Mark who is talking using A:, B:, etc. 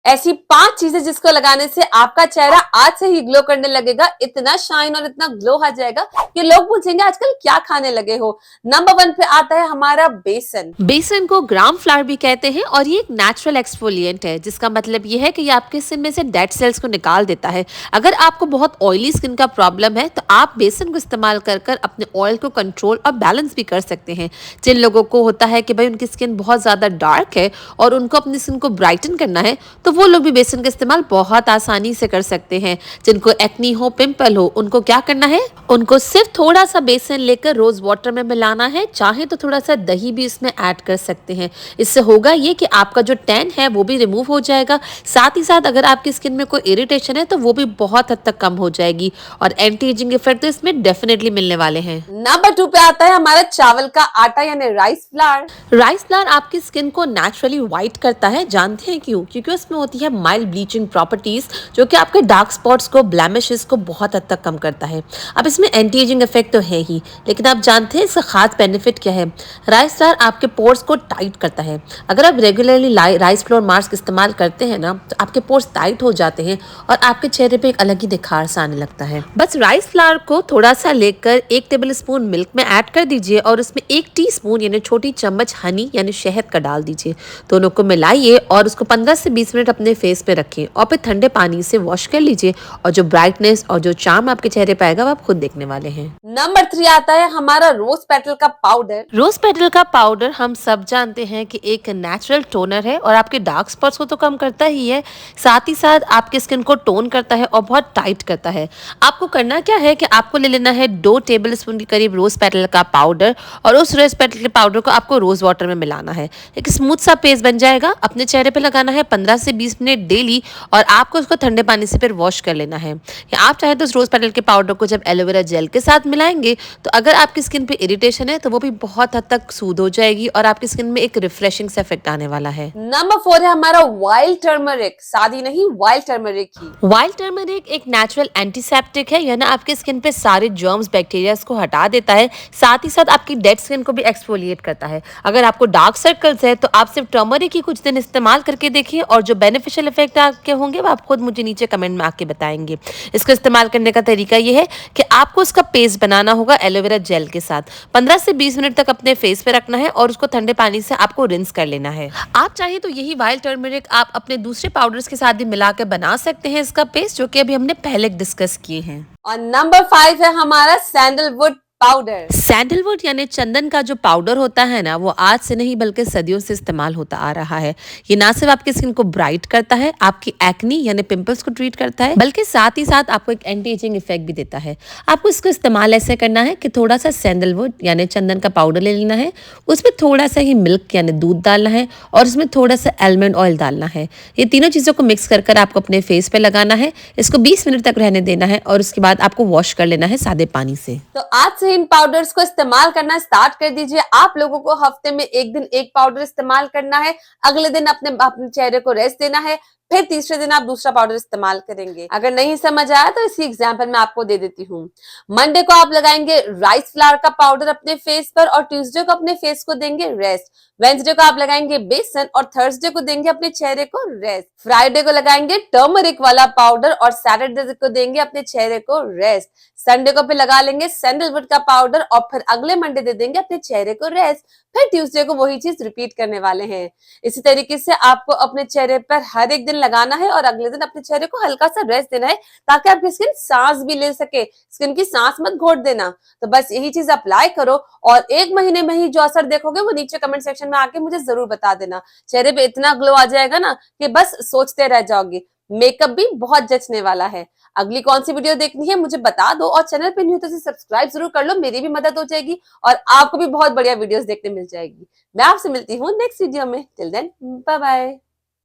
A: ऐसी 5 चीजें जिसको लगाने से आपका चेहरा आज से ही ग्लो करने लगेगा, इतना शाइन और इतना ग्लो आ जाएगा कि लोग पूछेंगे आजकल क्या खाने लगे हो। नंबर 1 पे आता है हमारा बेसन।
B: बेसन को ग्राम फ्लावर भी कहते हैं और ये एक नेचुरल एक्सफोलिएंट है, जिसका मतलब ये है कि ये आपके स्किन में से डेड सेल्स को निकाल देता है। अगर आपको बहुत ऑयली स्किन का प्रॉब्लम है तो आप बेसन को इस्तेमाल कर कर अपने ऑयल को कंट्रोल और बैलेंस भी कर सकते हैं। जिन लोगों को होता है कि भाई उनकी स्किन बहुत ज़्यादा डार्क है और उनको अपनी स्किन को ब्राइटन करना है, तो वो लोग भी बेसन का इस्तेमाल बहुत आसानी से कर सकते हैं। जिनको एक्नी हो, पिंपल हो, उनको क्या करना है, उनको सिर्फ थोड़ा सा बेसन लेकर रोज वाटर में मिलाना है। चाहे तो थोड़ा सा दही भी इसमें ऐड कर सकते हैं। इससे होगा ये कि आपका जो टैन है वो भी रिमूव हो जाएगा। साथ ही साथ अगर आपकी स्किन में कोई इरिटेशन है तो वो भी बहुत हद तक कम हो जाएगी और एंटी एजिंग इफेक्ट तो इसमें डेफिनेटली मिलने वाले हैं।
A: नंबर 2 पे आता है हमारा चावल का आटा यानी राइस फ्लावर।
B: राइस फ्लावर आपकी स्किन को नेचुरली व्हाइट करता है। जानते हैं क्यों? क्योंकि उसमें होती है माइल्ड ब्लीचिंग प्रॉपर्टीज, जो कि आपके डार्क स्पॉट्स को, ब्लेमिशेस को बहुत हद तक कम करता है। अब इसमें एंटी एजिंग इफेक्ट तो है ही, लेकिन आप जानते हैं इसका खास बेनिफिट क्या है? राइस फ्लावर आपके पोर्स को टाइट करता है। अगर आप रेगुलरली राइस फ्लोर मास्क इस्तेमाल करते हैं ना, तो आपके पोर्स टाइट हो जाते हैं और आपके चेहरे पे एक अलग ही निखार सा आने लगता है। बस राइस फ्लावर को थोड़ा सा लेकर 1 टेबल स्पून मिल्क में ऐड कर दीजिए और उसमें 1 टीस्पून यानी छोटी चम्मच हनी यानी शहद का डाल दीजिए। दोनों को मिलाइए और उसको 15 से 20 मिनट अपने फेस पे रखें और फिर ठंडे पानी से वॉश कर लीजिए और जो ब्राइटनेस और जो चार्म आपके चेहरे पे आएगा वो आप खुद देखने वाले हैं।
A: नंबर 3 आता है हमारा रोज पेटल का पाउडर।
B: रोज पेटल का पाउडर हम सब जानते हैं कि एक नेचुरल टोनर है और आपके डार्क स्पॉट्स को तो कम करता ही है, साथ ही साथ आपके स्किन को टोन करता है और बहुत टाइट करता है। आपको करना क्या है कि आपको ले लेना है 2 टेबल स्पून के करीब रोज पेटल का पाउडर और उस रोज पेटल के पाउडर को आपको रोज वाटर में मिलाना है। एक स्मूथ सा पेस्ट बन जाएगा। अपने चेहरे पे लगाना है 15 से 20 मिनट डेली और आपको उसको ठंडे पानी से फिर वॉश कर लेना है। या आप चाहे तो उस रोज पेटल के पाउडर को जब एलोवेरा जेल के साथ मिलाएंगे तो अगर आपकी स्किन पे इरिटेशन है तो वो भी बहुत हद तक सूद हो जाएगी और आपकी स्किन में एक रिफ्रेशिंग से इफेक्ट आने वाला है।
A: नंबर 4 है हमारा वाइल्ड टर्मरिक। शादी नहीं, वाइल्ड टर्मरिक ही।
B: वाइल्ड टर्मरिक एक नेचुरल एंटीसेप्टिक है, यानी आपके स्किन पे सारे जर्म्स, बैक्टीरियाज को हटा देता है। साथ ही साथ आपकी डेड स्किन को भी एक्सफोलिएट करता है। अगर आपको डार्क सर्कल्स है तो आप सिर्फ टर्मरिक ही कुछ दिन इस्तेमाल करके देखिए और जो बेनिफिशियल इफेक्ट आपके होंगे वो आप खुद मुझे नीचे कमेंट में आके बताएंगे। इसको इस्तेमाल करने का तरीका ये है कि आपको इसका पेस्ट बनाना होगा एलोवेरा जेल के साथ। 15 से 20 मिनट तक अपने फेस पे रखना है और उसको ठंडे पानी से आपको रिंस कर लेना है। आप चाहे तो यही वाइल्ड टर्मरिक आप अपने दूसरे पाउडर्स के साथ भी मिला के बना सकते हैं इसका पेस्ट, जो कि अभी हमने पहले डिस्कस किए हैं।
A: और नंबर 5 है हमारा सैंडलवुड पाउडर।
B: सैंडलवुड यानी चंदन का जो पाउडर होता है ना, वो आज से नहीं बल्कि सदियों से इस्तेमाल होता आ रहा है। ये ना सिर्फ आपकी स्किन को ब्राइट करता है, आपकी एक्नी यानी पिंपल्स को ट्रीट करता है, बल्कि साथ ही साथ आपको एक एंटी एजिंग इफेक्ट भी देता है। आपको इसको इस्तेमाल ऐसे करना है कि थोड़ा सा सैंडलवुड यानी चंदन का पाउडर ले लेना है, उसमें थोड़ा सा ही मिल्क यानी दूध डालना है और उसमें थोड़ा सा आलमंड ऑयल डालना है। ये तीनों चीज़ों को मिक्स कर कर आपको अपने फेस पे लगाना है। इसको 20 मिनट तक रहने देना है और उसके बाद आपको वॉश कर लेना है सादे पानी से।
A: तो आज से इन पाउडर्स को इस्तेमाल करना स्टार्ट कर दीजिए। आप लोगों को हफ्ते में 1 दिन 1 पाउडर इस्तेमाल करना है, अगले दिन अपने चेहरे को रेस्ट देना है, फिर तीसरे दिन आप दूसरा पाउडर इस्तेमाल करेंगे। अगर नहीं समझ आया तो इसी एग्जाम्पल में आपको दे देती हूँ। मंडे को आप लगाएंगे राइस फ्लावर का पाउडर अपने फेस पर और ट्यूसडे को अपने फेस को देंगे रेस्ट। वेंसडे को आप लगाएंगे बेसन और थर्सडे को देंगे अपने चेहरे को रेस्ट। फ्राइडे को लगाएंगे टर्मरिक वाला पाउडर और सैटरडे को देंगे अपने चेहरे को रेस्ट। संडे को फिर लगा लेंगे सैंडलवुड का पाउडर और फिर अगले मंडे दे देंगे अपने चेहरे को रेस्ट। फिर ट्यूसडे को वही चीज रिपीट करने वाले हैं। इसी तरीके से आपको अपने चेहरे पर हर एक दिन लगाना है और अगले दिन अपने चेहरे को हल्का सा रेस्ट देना है, ताकि आपकी स्किन सांस भी ले सके। स्किन की सांस मत घोट देना। तो बस यही चीज अप्लाई करो और 1 महीने में ही जो असर देखोगे वो नीचे कमेंट सेक्शन में आके मुझे जरूर बता देना। चेहरे पे इतना ग्लो आ जाएगा ना कि बस सोचते रह जाओगे। मेकअप भी बहुत जचने वाला है। अगली कौन सी वीडियो देखनी है मुझे बता दो और चैनल पे न्यू तो सब्सक्राइब जरूर कर लो, मेरी भी मदद हो जाएगी और आपको भी बहुत बढ़िया वीडियोस देखने मिल जाएगी। मैं आपसे मिलती हूँ नेक्स्ट वीडियो में। Till then bye bye.